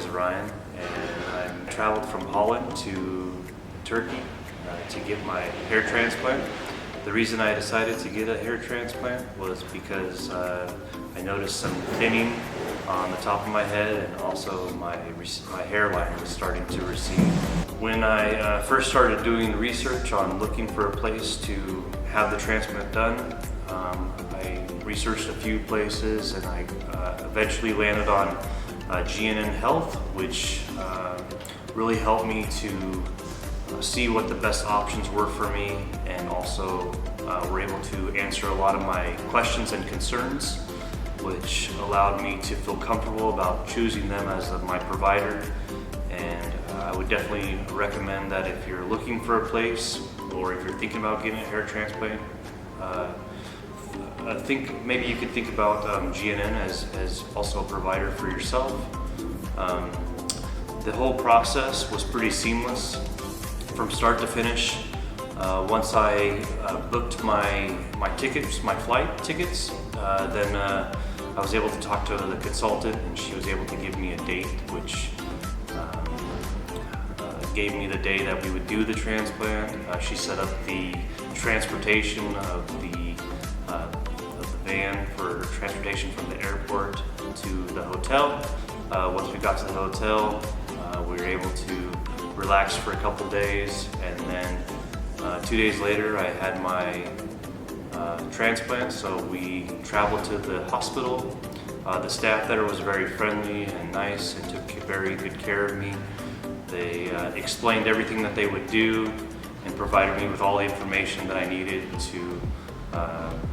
is Ryan, and I traveled from Holland to Turkey to get my hair transplant. The reason I decided to get a hair transplant was because I noticed some thinning on the top of my head, and also my hairline was starting to recede. When I first started doing the research on looking for a place to have the transplant done, I researched a few places, and I eventually landed on GNN Health, which really helped me to see what the best options were for me, and also were able to answer a lot of my questions and concerns, which allowed me to feel comfortable about choosing them as my provider. And I would definitely recommend that if you're looking for a place, or if you're thinking about getting a hair transplant, I think maybe you could think about GNN as also a provider for yourself. The whole process was pretty seamless from start to finish. Once I booked my tickets, my flight tickets, then I was able to talk to the consultant, and she was able to give me a date, which gave me the day that we would do the transplant. She set up the transportation of the van for transportation from the airport to the hotel. Once we got to the hotel, we were able to relax for a couple days, and then 2 days later I had my transplant. So we traveled to the hospital. The staff there was very friendly and nice and took very good care of me. They explained everything that they would do and provided me with all the information that I needed to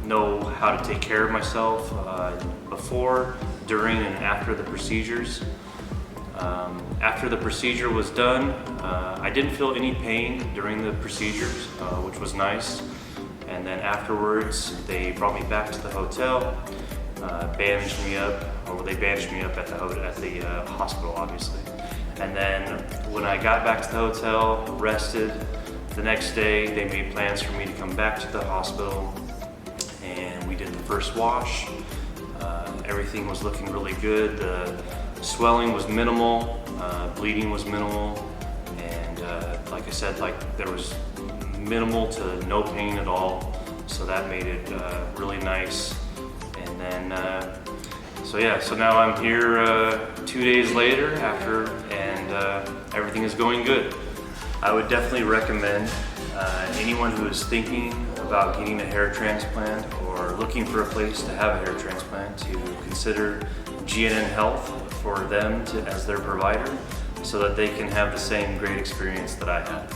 know how to take care of myself before, during, and after the procedures. After the procedure was done, I didn't feel any pain during the procedures, which was nice. And then afterwards, they brought me back to the hotel, bandaged me up, or they bandaged me up at the hospital, obviously. And then when I got back to the hotel, rested, the next day they made plans for me to come back to the hospital, and we did the first wash. Everything was looking really good. The swelling was minimal, bleeding was minimal, and like I said, there was minimal to no pain at all, so that made it really nice. And then so now I'm here 2 days later and everything is going good. I would definitely recommend anyone who is thinking about getting a hair transplant or looking for a place to have a hair transplant to consider GNN Health for them as their provider, so that they can have the same great experience that I had.